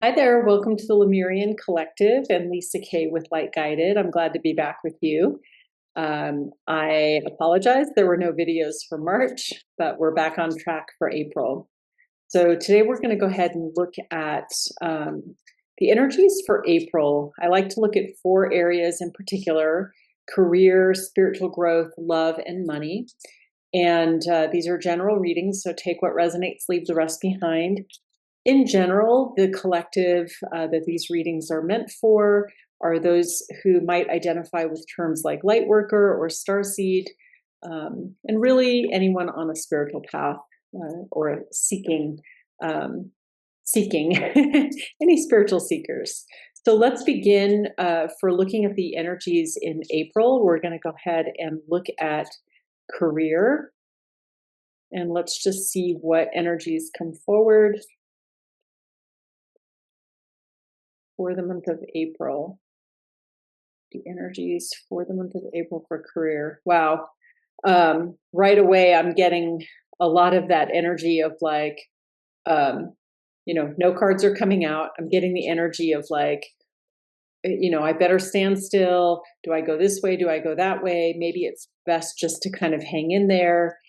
Hi there, welcome to the Lemurian Collective and Lisa Kay with Light Guided. I'm glad to be back with you. I apologize, there were no videos for March, but we're back on track for April. So today we're going to go ahead and look at the energies for April. I like to look at 4 areas in particular: career, spiritual growth, love, and money. And these are general readings, so take what resonates, leave the rest behind. In general, the collective that these readings are meant for are those who might identify with terms like light worker or starseed, and really anyone on a spiritual path or seeking any spiritual seekers. So let's begin for looking at the energies in April. We're going to go ahead and look at career, and let's just see what energies come forward for the month of April. The energies for the month of April for career. Wow. Right away, I'm getting a lot of that energy of like, no cards are coming out. I'm getting the energy of like, I better stand still. Do I go this way? Do I go that way? Maybe it's best just to kind of hang in there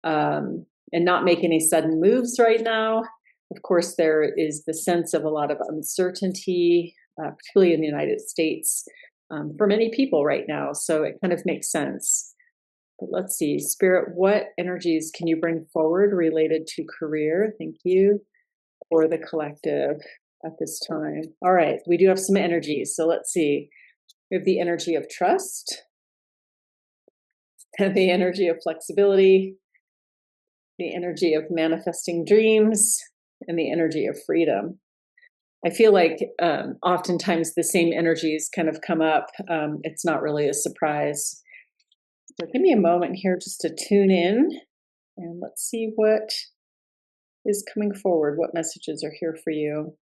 and not make any sudden moves right now. Of course, there is the sense of a lot of uncertainty, particularly in the United States, for many people right now. So it kind of makes sense. But let's see, Spirit, what energies can you bring forward related to career? Thank you for the collective at this time. All right, we do have some energies. So let's see. We have the energy of trust, and the energy of flexibility, the energy of manifesting dreams, and the energy of freedom. I feel like oftentimes the same energies kind of come up. It's not really a surprise. So give me a moment here just to tune in, and let's see what is coming forward, what messages are here for you.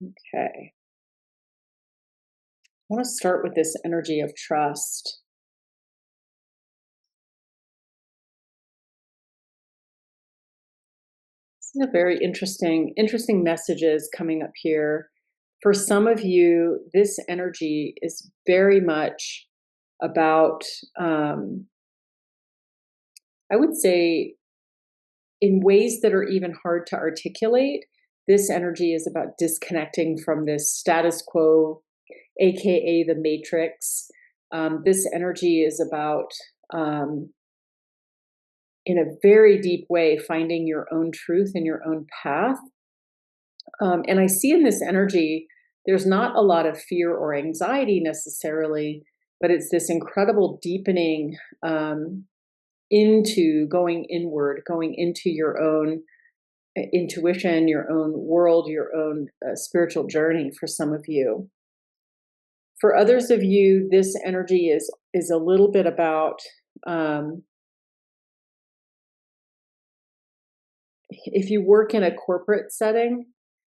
Okay. I want to start with this energy of trust. This is a very interesting messages coming up here. For some of you, this energy is very much about, I would say, in ways that are even hard to articulate, this energy is about disconnecting from this status quo, aka the matrix. This energy is about, in a very deep way, finding your own truth and your own path. And I see in this energy, there's not a lot of fear or anxiety necessarily, but it's this incredible deepening into going inward, going into your own intuition, your own world, your own spiritual journey for some of you. For others of you, this energy is a little bit about, if you work in a corporate setting,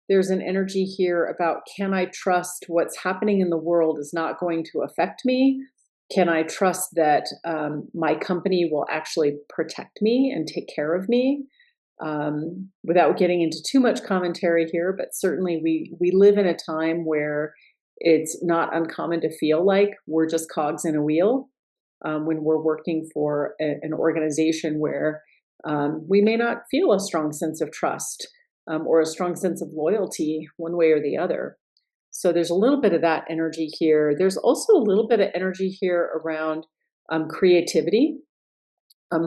there's an energy here about, can I trust what's happening in the world is not going to affect me? Can I trust that my company will actually protect me and take care of me? Without getting into too much commentary here, but certainly we live in a time where it's not uncommon to feel like we're just cogs in a wheel when we're working for an organization where we may not feel a strong sense of trust or a strong sense of loyalty one way or the other. So there's a little bit of that energy here. There's also a little bit of energy here around creativity.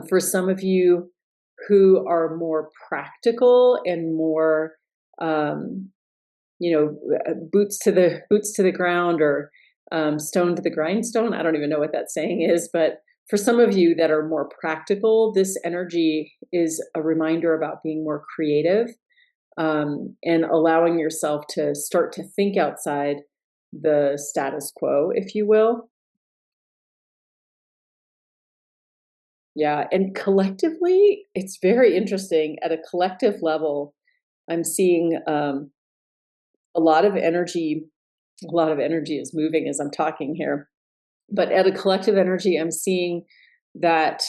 For some of you who are more practical and more, boots to the ground, or stone to the grindstone. I don't even know what that saying is, but for some of you that are more practical, this energy is a reminder about being more creative and allowing yourself to start to think outside the status quo, if you will. Yeah, and collectively, it's very interesting. At a collective level, I'm seeing a lot of energy. A lot of energy is moving as I'm talking here. But at a collective energy, I'm seeing that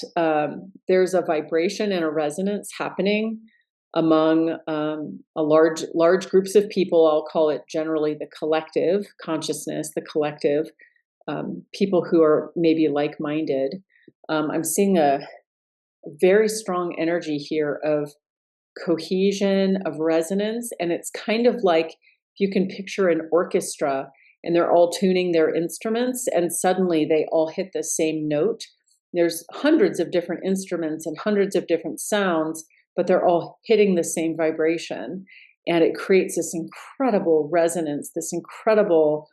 there's a vibration and a resonance happening among a large groups of people. I'll call it generally the collective consciousness, the collective people who are maybe like-minded. I'm seeing a very strong energy here of cohesion, of resonance, and it's kind of like if you can picture an orchestra and they're all tuning their instruments and suddenly they all hit the same note. There's hundreds of different instruments and hundreds of different sounds, but they're all hitting the same vibration, and it creates this incredible resonance, this incredible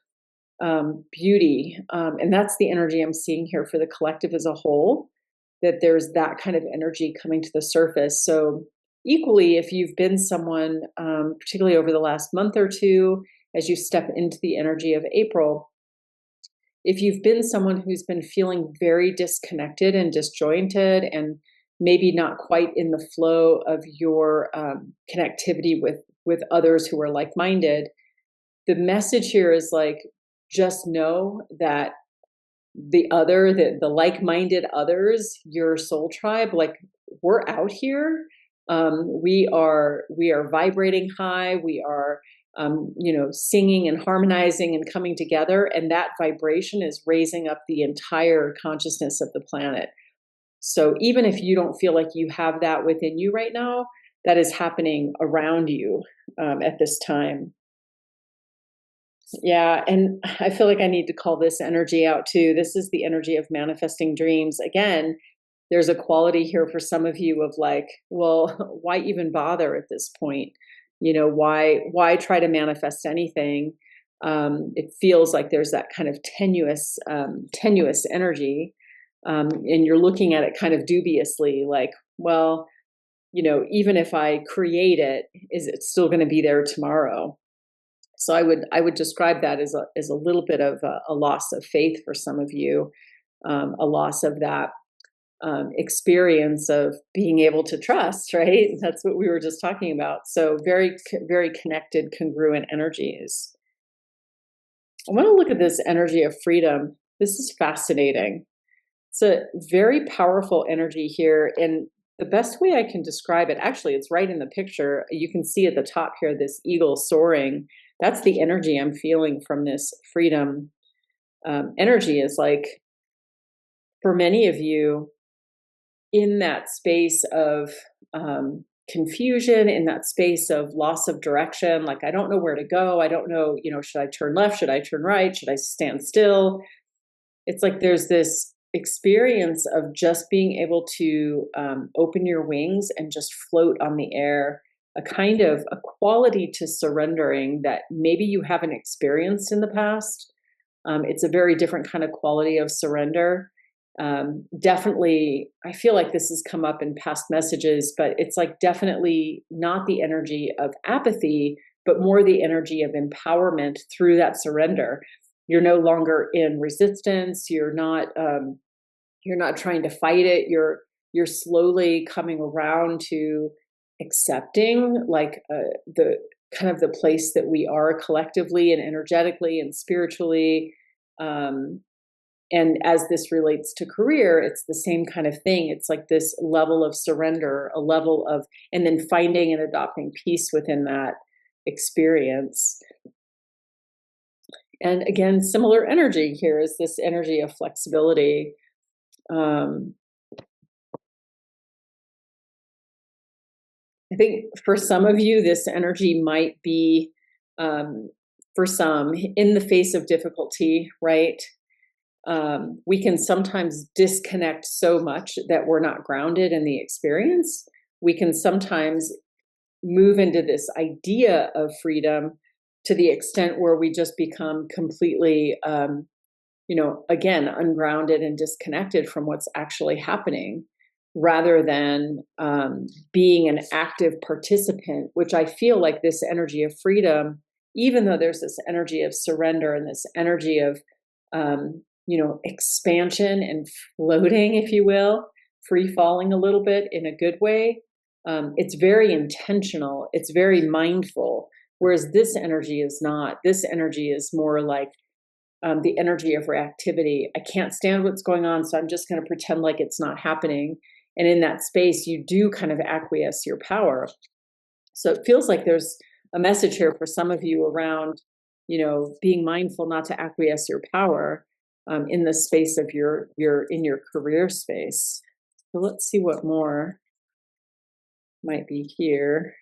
beauty, and that's the energy I'm seeing here for the collective as a whole, that there's that kind of energy coming to the surface. So equally, if you've been someone, particularly over the last month or two, as you step into the energy of April, if you've been someone who's been feeling very disconnected and disjointed and maybe not quite in the flow of your connectivity with others who are like-minded, the message here is like, just know that the like-minded others, your soul tribe, like, we're out here. We are vibrating high. We are, singing and harmonizing and coming together. And that vibration is raising up the entire consciousness of the planet. So even if you don't feel like you have that within you right now, that is happening around you at this time. Yeah, and I feel like I need to call this energy out too. This is the energy of manifesting dreams. Again, there's a quality here for some of you of like, well, why even bother at this point? Why try to manifest anything? It feels like there's that kind of tenuous energy, and you're looking at it kind of dubiously, like, well, even if I create it, is it still going to be there tomorrow? So I would describe that as a little bit of a loss of faith for some of you, a loss of that experience of being able to trust, right? That's what we were just talking about. So very connected, congruent energies. I want to look at this energy of freedom. This is fascinating. It's a very powerful energy here, and the best way I can describe it, actually, it's right in the picture. You can see at the top here, this eagle soaring. That's the energy I'm feeling from this freedom energy. Is like, for many of you, in that space of confusion, in that space of loss of direction, like, I don't know where to go. I don't know, should I turn left? Should I turn right? Should I stand still? It's like there's this experience of just being able to open your wings and just float on the air, a kind of a quality to surrendering that maybe you haven't experienced in the past. It's a very different kind of quality of surrender. Definitely, I feel like this has come up in past messages, but it's like definitely not the energy of apathy, but more the energy of empowerment through that surrender. You're no longer in resistance. You're not trying to fight it. You're slowly coming around to accepting, like, the kind of the place that we are collectively and energetically and spiritually. And as this relates to career, it's the same kind of thing. It's like this level of surrender, a level of, and then finding and adopting peace within that experience. And again, similar energy here is this energy of flexibility. I think for some of you, this energy might be, for some, in the face of difficulty, right? We can sometimes disconnect so much that we're not grounded in the experience. We can sometimes move into this idea of freedom to the extent where we just become completely, again, ungrounded and disconnected from what's actually happening, rather than being an active participant, which I feel like this energy of freedom, even though there's this energy of surrender and this energy of, expansion and floating, if you will, free falling a little bit in a good way. It's very intentional. It's very mindful. Whereas this energy is not. This energy is more like the energy of reactivity. I can't stand what's going on, so I'm just going to pretend like it's not happening. And in that space, you do kind of acquiesce your power. So it feels like there's a message here for some of you around, being mindful not to acquiesce your power in the space of your in your career space. So let's see what more might be here.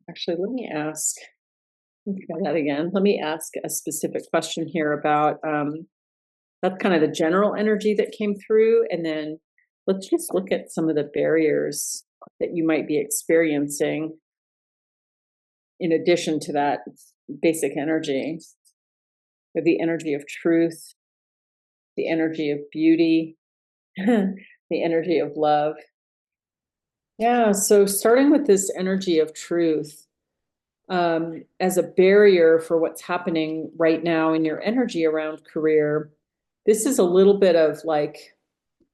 Actually, let me ask. Try that again. Let me ask a specific question here about that's kind of the general energy that came through, and then let's just look at some of the barriers that you might be experiencing in addition to that basic energy. The energy of truth, the energy of beauty, the energy of love. Yeah, so starting with this energy of truth, as a barrier for what's happening right now in your energy around career, this is a little bit of like,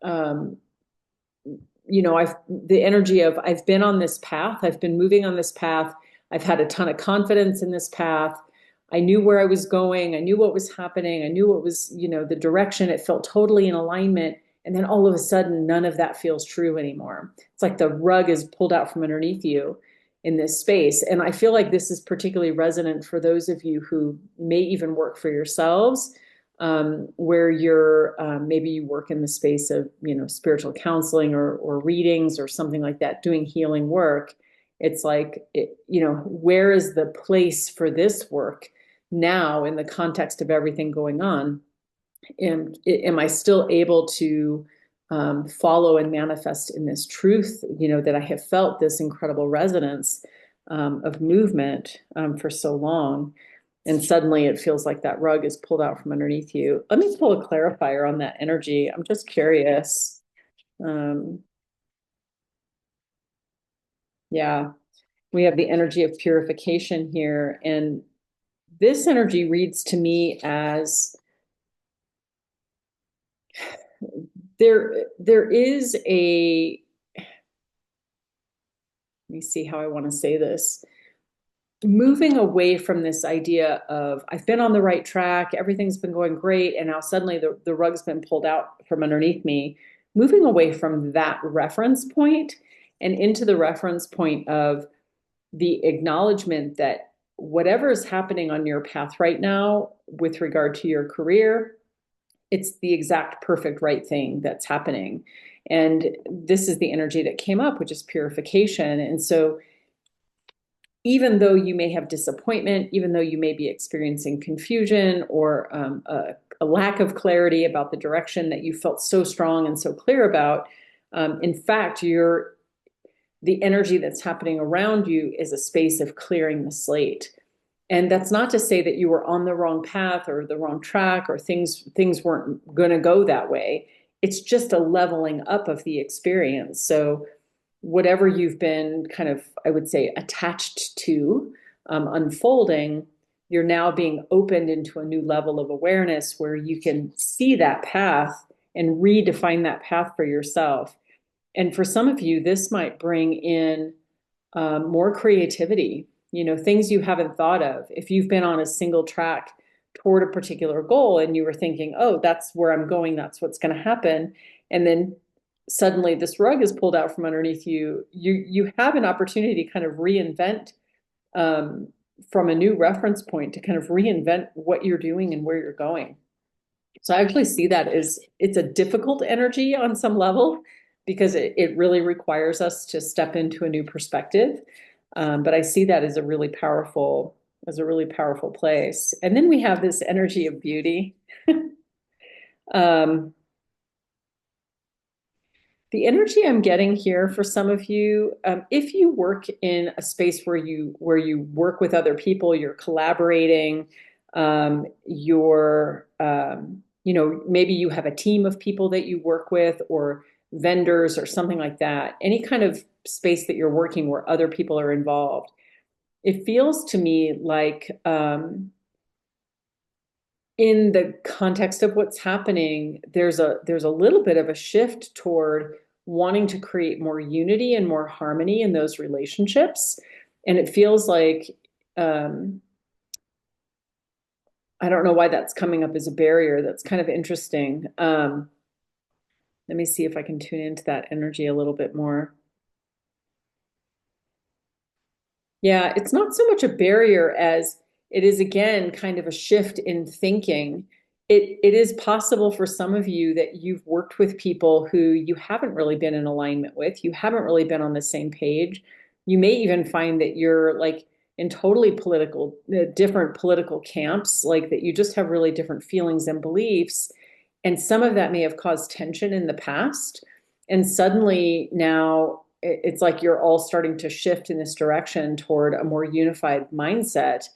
um, the energy of I've been on this path, I've been moving on this path, I've had a ton of confidence in this path. I knew where I was going, I knew what was happening, I knew what was, the direction, it felt totally in alignment. And then all of a sudden, none of that feels true anymore. It's like the rug is pulled out from underneath you in this space. And I feel like this is particularly resonant for those of you who may even work for yourselves, where you're maybe you work in the space of spiritual counseling or readings or something like that, doing healing work. It's like where is the place for this work now in the context of everything going on? Am I still able to follow and manifest in this truth, that I have felt this incredible resonance of movement for so long? And suddenly it feels like that rug is pulled out from underneath you. Let me pull a clarifier on that energy. I'm just curious. Yeah, we have the energy of purification here. And this energy reads to me as there is a, let me see how I want to say this, moving away from this idea of I've been on the right track, everything's been going great, and now suddenly the rug's been pulled out from underneath me, moving away from that reference point and into the reference point of the acknowledgement that whatever is happening on your path right now with regard to your career, it's the exact perfect right thing that's happening. And this is the energy that came up, which is purification. And so even though you may have disappointment, even though you may be experiencing confusion or a lack of clarity about the direction that you felt so strong and so clear about, in fact, the energy that's happening around you is a space of clearing the slate. And that's not to say that you were on the wrong path or the wrong track or things weren't going to go that way. It's just a leveling up of the experience. So whatever you've been kind of, I would say, attached to unfolding, you're now being opened into a new level of awareness where you can see that path and redefine that path for yourself. And for some of you, this might bring in more creativity, things you haven't thought of. If you've been on a single track toward a particular goal and you were thinking, oh, that's where I'm going, that's what's going to happen. And then suddenly this rug is pulled out from underneath you, you have an opportunity to kind of reinvent from a new reference point to kind of reinvent what you're doing and where you're going. So I actually see that as it's a difficult energy on some level because it really requires us to step into a new perspective. But I see that as a really powerful place. And then we have this energy of beauty. The energy I'm getting here for some of you, if you work in a space where you work with other people, you're collaborating, maybe you have a team of people that you work with or vendors or something like that, any kind of space that you're working where other people are involved, it feels to me like in the context of what's happening, there's a little bit of a shift toward wanting to create more unity and more harmony in those relationships. And it feels like I don't know why that's coming up as a barrier. That's kind of interesting. Let me see if I can tune into that energy a little bit more. Yeah, it's not so much a barrier as it is, again, kind of a shift in thinking. It is possible for some of you that you've worked with people who you haven't really been in alignment with. You haven't really been on the same page. You may even find that you're like in totally different political camps, like that you just have really different feelings and beliefs. And some of that may have caused tension in the past. And suddenly now it's like you're all starting to shift in this direction toward a more unified mindset,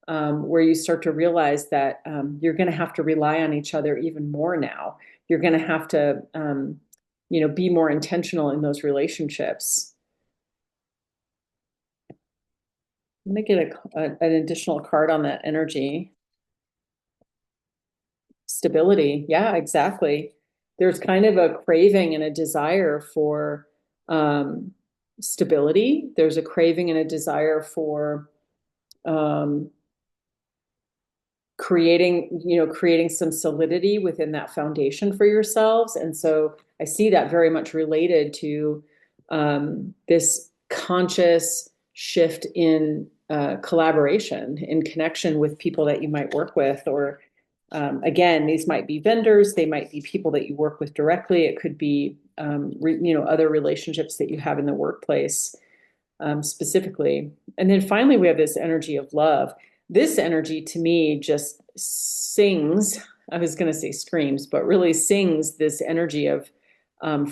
where you start to realize that you're going to have to rely on each other even more now. You're going to have to, be more intentional in those relationships. I'm going to get an additional card on that energy. Stability. Yeah, exactly. There's kind of a craving and a desire for um, stability. There's a craving and a desire for um, creating some solidity within that foundation for yourselves. And so I see that very much related to this conscious shift in collaboration, in connection with people that you might work with, or again, these might be vendors, they might be people that you work with directly. It could be other relationships that you have in the workplace, specifically. And then finally, we have this energy of love. This energy to me just sings, I was going to say screams, but really sings this energy of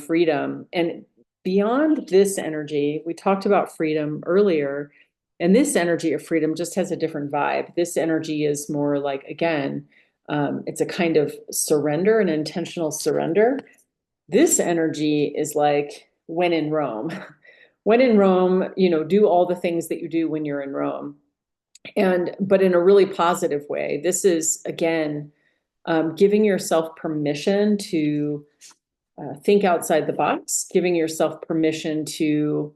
freedom. And beyond this energy, we talked about freedom earlier, and this energy of freedom just has a different vibe. This energy is more like, again, it's a kind of surrender, an intentional surrender. This energy is like when in Rome. When in Rome, do all the things that you do when you're in Rome. But in a really positive way. This is, again, giving yourself permission to think outside the box, giving yourself permission to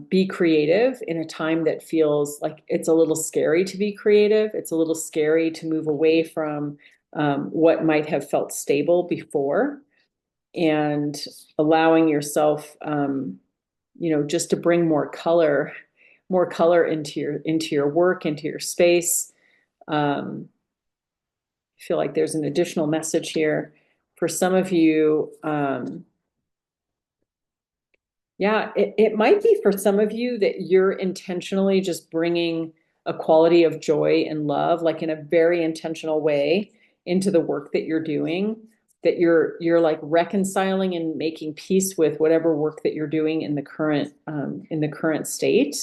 be creative in a time that feels like it's a little scary to be creative. It's a little scary to move away from what might have felt stable before, and allowing yourself, just to bring more color into your work, into your space. I feel like there's an additional message here for some of you. Yeah, it might be for some of you that you're intentionally just bringing a quality of joy and love, like in a very intentional way, into the work that you're doing, that you're like reconciling and making peace with whatever work that you're doing in the current state,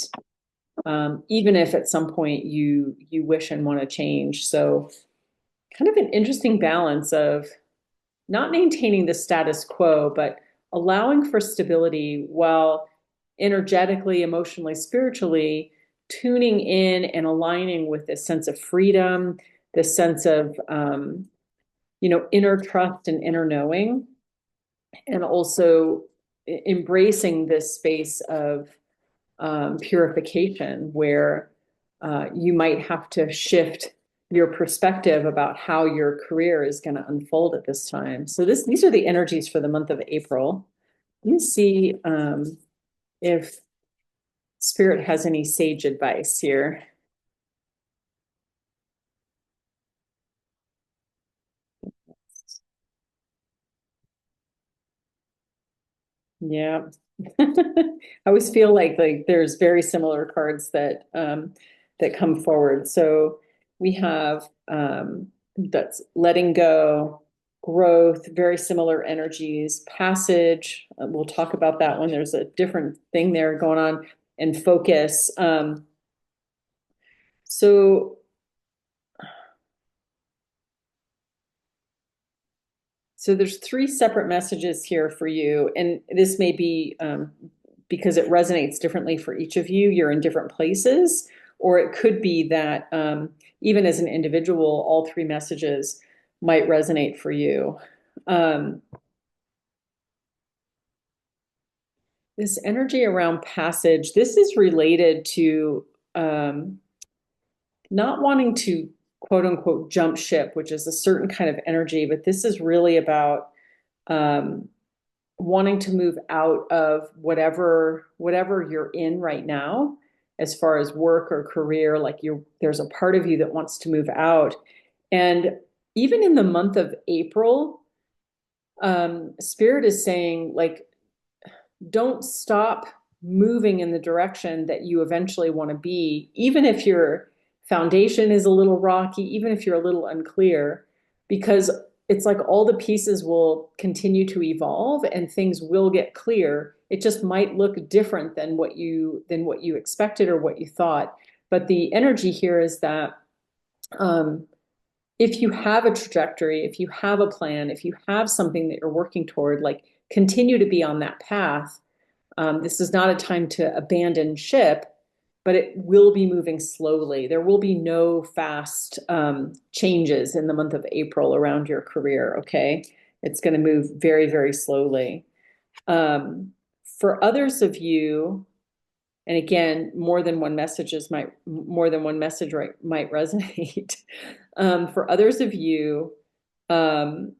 even if at some point you wish and want to change. So kind of an interesting balance of not maintaining the status quo, but allowing for stability while energetically, emotionally, spiritually tuning in and aligning with this sense of freedom, this sense of, inner trust and inner knowing, and also embracing this space of purification where you might have to shift your perspective about how your career is going to unfold at this time. So these are the energies for the month of April. Let me see if Spirit has any sage advice here. Yeah. I always feel like there's very similar cards that come forward. So we have that's letting go, growth, very similar energies, passage. We'll talk about that one. There's a different thing there going on, and focus. So So there's three separate messages here for you, and this may be because it resonates differently for each of you. You're in different places, or it could be that even as an individual, all three messages might resonate for you. Um, this energy around passage, this is related to not wanting to quote unquote jump ship, which is a certain kind of energy, but this is really about um, wanting to move out of whatever you're in right now, as far as work or career. Like there's a part of you that wants to move out. And even in the month of April, Spirit is saying, like, don't stop moving in the direction that you eventually want to be, even if your foundation is a little rocky, even if you're a little unclear, because it's like all the pieces will continue to evolve and things will get clear. It just might look different than what you expected or what you thought. But the energy here is that um, if you have a trajectory, if you have a plan, if you have something that you're working toward, like, continue to be on that path. This is not a time to abandon ship, but it will be moving slowly. There will be no fast changes in the month of April around your career, okay? It's going to move very, very slowly. For others of you, and again, more than one message might resonate. For others of you, um,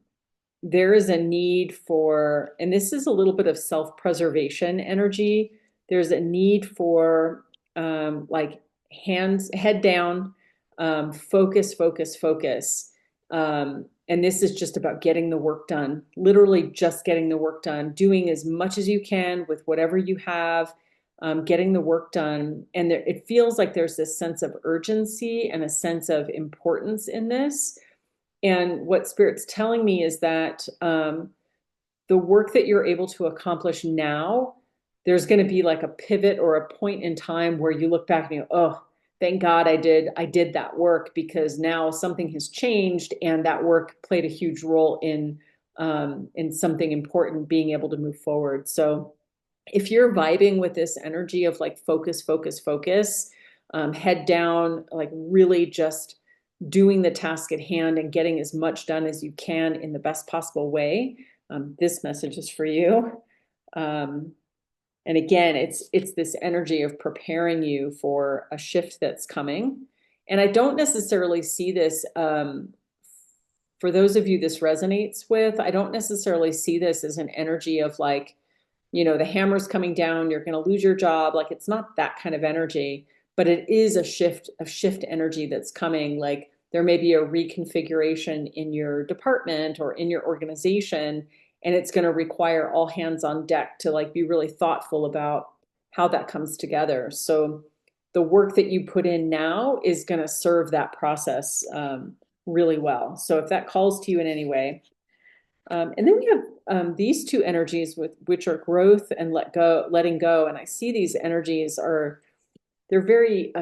there is a need for, and this is a little bit of self-preservation energy. There's a need for like head down, focus, focus, focus. And this is just about getting the work done, literally just getting the work done, doing as much as you can with whatever you have, getting the work done. And it feels like there's this sense of urgency and a sense of importance in this. And what Spirit's telling me is that the work that you're able to accomplish now, there's going to be like a pivot or a point in time where you look back and you go, oh, thank God I did that work, because now something has changed and that work played a huge role in something important being able to move forward. So if you're vibing with this energy of like focus, focus, focus, head down, like really just doing the task at hand and getting as much done as you can in the best possible way, this message is for you. Um, and again, it's this energy of preparing you for a shift that's coming. And I don't necessarily see this, for those of you this resonates with, I don't necessarily see this as an energy of like, the hammer's coming down, you're going to lose your job. Like, it's not that kind of energy, but it is a shift energy that's coming. Like, there may be a reconfiguration in your department or in your organization, and it's going to require all hands on deck to like be really thoughtful about how that comes together. So the work that you put in now is going to serve that process really well. So if that calls to you in any way, and then we have these two energies, which are growth and letting go. And I see these energies they're very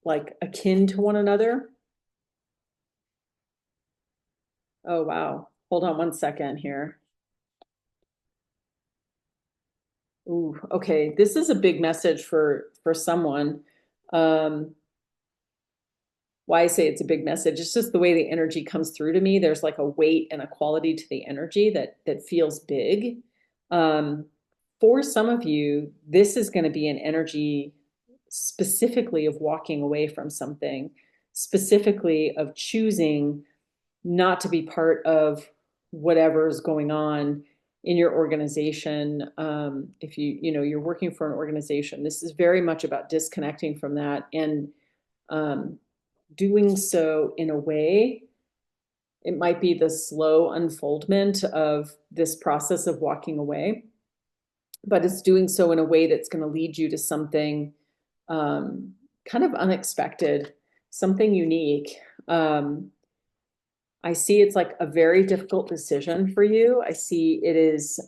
like akin to one another. Oh, wow. Hold on one second here. Ooh, okay. This is a big message for someone. Um, why I say it's a big message, it's just the way the energy comes through to me. There's like a weight and a quality to the energy that feels big. Um, for some of you, this is going to be an energy specifically of walking away from something, specifically of choosing not to be part of whatever's going on in your organization. If you're working for an organization, this is very much about disconnecting from that and um, doing so in a way. It might be the slow unfoldment of this process of walking away, but it's doing so in a way that's going to lead you to something kind of unexpected, something unique. I see it's like a very difficult decision for you. I see it's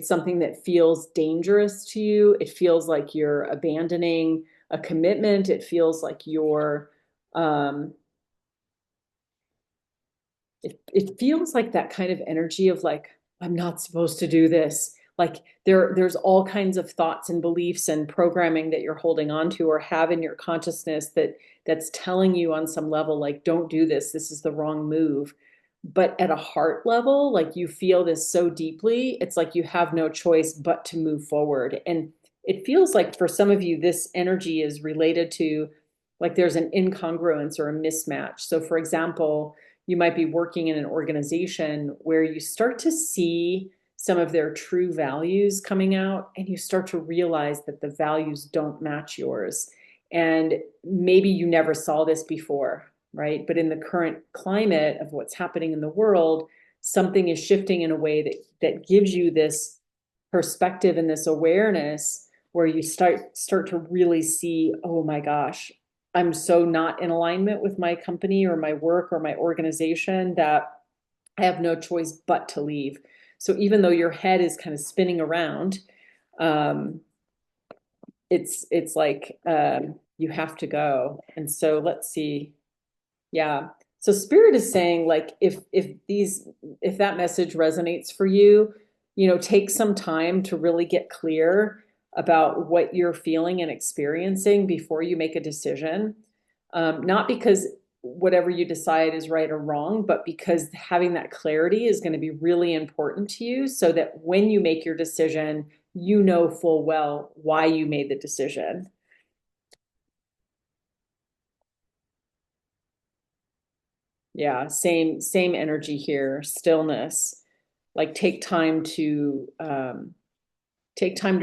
something that feels dangerous to you. It feels like you're abandoning a commitment. It feels like um, it feels like that kind of energy of like, I'm not supposed to do this. Like there's all kinds of thoughts and beliefs and programming that you're holding on to or have in your consciousness that's telling you on some level, like, don't do this. This is the wrong move. But at a heart level, like, you feel this so deeply, it's like you have no choice but to move forward. And it feels like for some of you, this energy is related to like there's an incongruence or a mismatch. So for example, you might be working in an organization where you start to see some of their true values coming out, and you start to realize that the values don't match yours. And maybe you never saw this before, right? But in the current climate of what's happening in the world, something is shifting in a way that gives you this perspective and this awareness where you start to really see, oh my gosh, I'm so not in alignment with my company or my work or my organization that I have no choice but to leave. So even though your head is kind of spinning around, um, it's like you have to go. And so let's see. Yeah. So spirit is saying, like, if that message resonates for you, take some time to really get clear about what you're feeling and experiencing before you make a decision. Not because whatever you decide is right or wrong, but because having that clarity is going to be really important to you, so that when you make your decision, you know full well why you made the decision. Yeah, same energy here. Stillness. Like take time to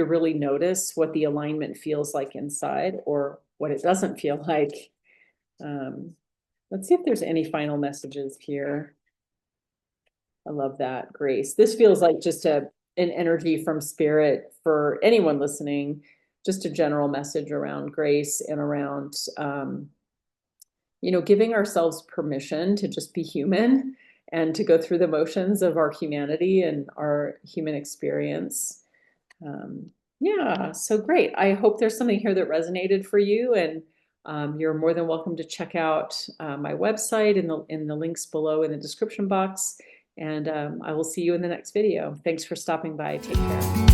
really notice what the alignment feels like inside, or what it doesn't feel like. Um, let's see if there's any final messages here. I love that, Grace. This feels like just an energy from spirit for anyone listening, just a general message around grace and around giving ourselves permission to just be human and to go through the motions of our humanity and our human experience. Yeah, so great. I hope there's something here that resonated for you, and you're more than welcome to check out my website in the links below in the description box. And I will see you in the next video. Thanks for stopping by. Take care.